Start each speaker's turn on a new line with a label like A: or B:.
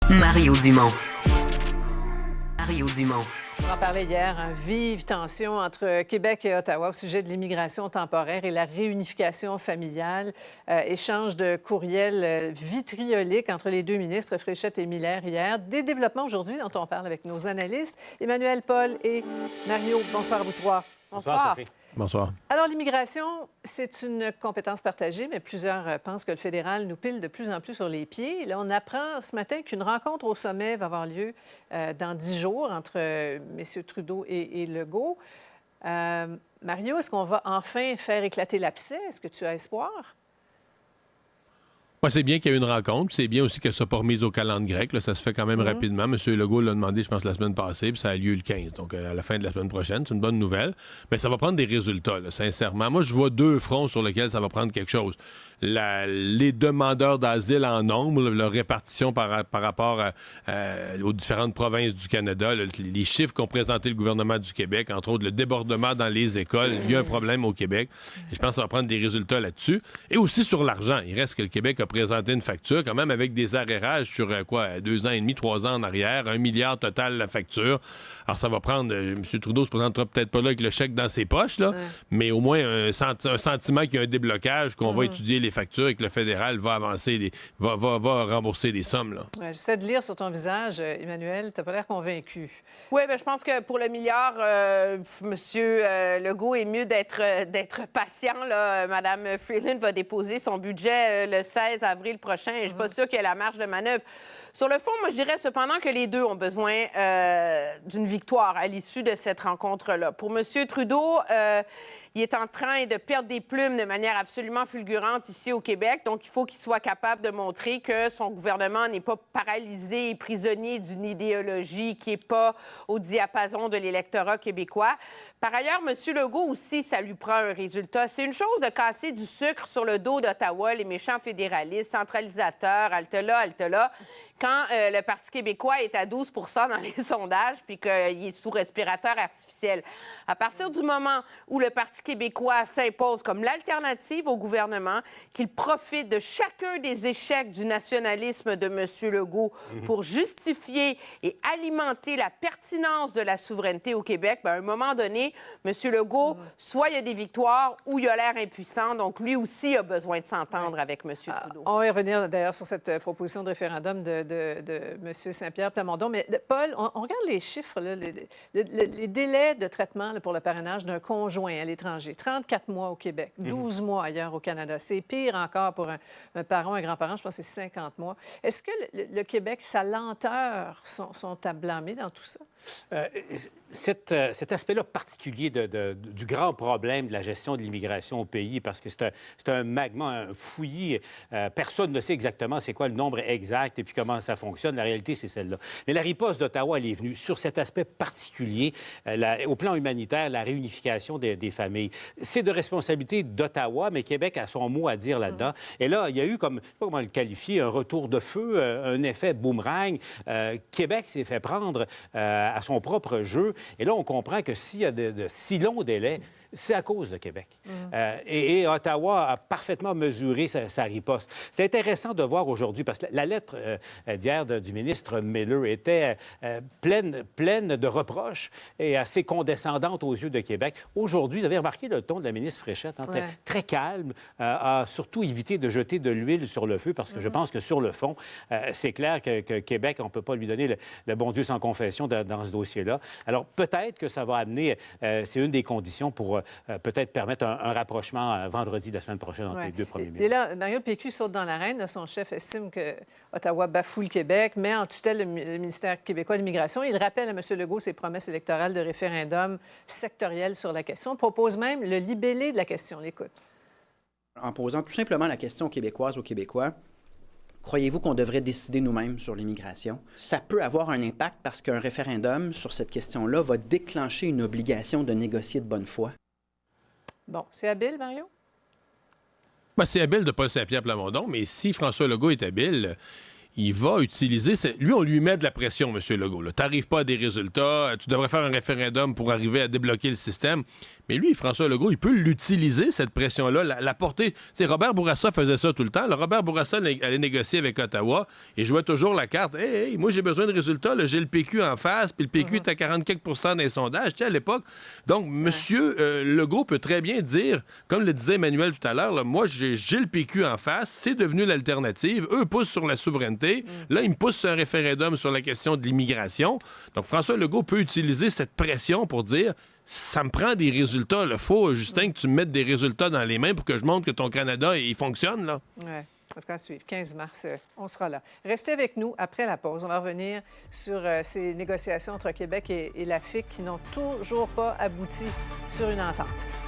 A: Mario Dumont. Mario Dumont.
B: On en parlait hier, vive tension entre Québec et Ottawa au sujet de l'immigration temporaire et la réunification familiale. Échange de courriels vitrioliques entre les deux ministres, Fréchette et Miller, hier. Des développements aujourd'hui dont on parle avec nos analystes, Emmanuel, Paul et Mario. Bonsoir à vous trois.
C: Bonsoir, Sophie.
D: Bonsoir.
B: Alors, l'immigration, c'est une compétence partagée, mais plusieurs pensent que le fédéral nous pile de plus en plus sur les pieds. Là, on apprend ce matin qu'une rencontre au sommet va avoir lieu dans 10 jours entre messieurs Trudeau et Legault. Mario, est-ce qu'on va enfin faire éclater l'abcès? Est-ce que tu as espoir?
D: Ouais, c'est bien qu'il y ait une rencontre. C'est bien aussi qu'elle soit pas remise au calendrier grec. Là, ça se fait quand même rapidement. M. Legault l'a demandé, je pense, la semaine passée, puis ça a lieu le 15, donc à la fin de la semaine prochaine. C'est une bonne nouvelle. Mais ça va prendre des résultats, là, sincèrement. Moi, je vois deux fronts sur lesquels ça va prendre quelque chose. Les demandeurs d'asile en nombre, leur répartition par rapport aux différentes provinces du Canada, les chiffres qu'ont présenté le gouvernement du Québec, entre autres le débordement dans les écoles, il y a un problème au Québec. Et je pense que ça va prendre des résultats là-dessus. Et aussi sur l'argent. Il reste que le Québec a présenté une facture, quand même avec des arrérages sur 2 ans et demi, 3 ans en arrière, 1 milliard total la facture. Alors ça va prendre, M. Trudeau se présentera peut-être pas là avec le chèque dans ses poches, là, mais au moins un sentiment qu'il y a un déblocage, qu'on va étudier les factures et que le fédéral va avancer, va rembourser des sommes. Là.
B: Ouais, j'essaie de lire sur ton visage, Emmanuel, tu n'as pas l'air convaincu.
C: Oui, bien, je pense que pour le milliard, M. Legault est mieux d'être patient. Là. Mme Freeland va déposer son budget le 16 avril prochain et je ne suis pas sûre qu'il y ait la marge de manœuvre. Sur le fond, moi, je dirais cependant que les deux ont besoin d'une victoire à l'issue de cette rencontre-là. Pour M. Trudeau, il est en train de perdre des plumes de manière absolument fulgurante ici au Québec. Donc, il faut qu'il soit capable de montrer que son gouvernement n'est pas paralysé et prisonnier d'une idéologie qui n'est pas au diapason de l'électorat québécois. Par ailleurs, M. Legault aussi, ça lui prend un résultat. C'est une chose de casser du sucre sur le dos d'Ottawa, les méchants fédéralistes, centralisateurs, halte là. Quand le Parti québécois est à 12 dans les sondages puis qu'il est sous respirateur artificiel. À partir du moment où le Parti québécois s'impose comme l'alternative au gouvernement, qu'il profite de chacun des échecs du nationalisme de M. Legault pour justifier et alimenter la pertinence de la souveraineté au Québec, bien, à un moment donné, M. Legault, soit il y a des victoires ou il a l'air impuissant. Donc, lui aussi a besoin de s'entendre avec M. Trudeau.
B: On va y revenir d'ailleurs sur cette proposition de référendum de M. Saint-Pierre Plamondon. Mais Paul, on regarde les chiffres, là, les délais de traitement là, pour le parrainage d'un conjoint à l'étranger. 34 mois au Québec, 12 mois ailleurs au Canada. C'est pire encore pour un parent, un grand-parent, je pense que c'est 50 mois. Est-ce que le Québec, sa lenteur, sont à blâmer dans tout ça?
E: Cet aspect-là particulier du grand problème de la gestion de l'immigration au pays, parce que c'est un magma, un fouillis. Personne ne sait exactement c'est quoi le nombre exact et puis comment ça fonctionne. La réalité, c'est celle-là. Mais la riposte d'Ottawa, elle est venue sur cet aspect particulier, au plan humanitaire, la réunification des familles. C'est de responsabilité d'Ottawa, mais Québec a son mot à dire là-dedans. Et là, il y a eu, comme, je ne sais pas comment le qualifier, un retour de feu, un effet boomerang. Québec s'est fait prendre à son propre jeu. Et là, on comprend que s'il y a de si longs délais, c'est à cause de Québec. Et Ottawa a parfaitement mesuré sa riposte. C'est intéressant de voir aujourd'hui, parce que la lettre d'hier du ministre Miller était pleine de reproches et assez condescendante aux yeux de Québec. Aujourd'hui, vous avez remarqué le ton de la ministre Fréchette, très calme, a surtout évité de jeter de l'huile sur le feu, parce que je pense que sur le fond, c'est clair que Québec, on ne peut pas lui donner le bon Dieu sans confession dans ce dossier-là. Alors, peut-être que ça va amener, c'est une des conditions pour peut-être permettre un rapprochement vendredi de la semaine prochaine entre les deux premiers ministres.
B: Et là, Mario Pécu saute dans l'arène. Son chef estime que Ottawa bafoue le Québec, met en tutelle le ministère québécois de l'immigration. Il rappelle à M. Legault ses promesses électorales de référendum sectoriel sur la question. Propose même le libellé de la question. L'écoute.
F: En posant tout simplement la question québécoise aux Québécois, croyez-vous qu'on devrait décider nous-mêmes sur l'immigration? Ça peut avoir un impact parce qu'un référendum sur cette question-là va déclencher une obligation de négocier de bonne foi.
B: Bon, c'est habile, Mario?
D: Ben, c'est habile de Paul Saint-Pierre Plamondon, mais si François Legault est habile, il va utiliser... Lui, on lui met de la pression, M. Legault. Tu n'arrives pas à des résultats, tu devrais faire un référendum pour arriver à débloquer le système. Mais lui, François Legault, il peut l'utiliser, cette pression-là, la porter. Tu sais, Robert Bourassa faisait ça tout le temps. Là, Robert Bourassa allait négocier avec Ottawa et jouait toujours la carte. Hey, moi, j'ai besoin de résultats. Là, j'ai le PQ en face, puis le PQ est à 40 quelques % des sondages, tu sais, à l'époque. Donc, M. Legault peut très bien dire, comme le disait Emmanuel tout à l'heure, là, moi, j'ai le PQ en face, c'est devenu l'alternative. Eux poussent sur la souveraineté. Là, ils me poussent sur un référendum sur la question de l'immigration. Donc, François Legault peut utiliser cette pression pour dire ça me prend des résultats. Il faut, Justin, que tu me mettes des résultats dans les mains pour que je montre que ton Canada, il fonctionne. Là.
B: Oui, en tout cas, à suivre. 15 mars, on sera là. Restez avec nous après la pause. On va revenir sur ces négociations entre Québec et la FIC qui n'ont toujours pas abouti sur une entente.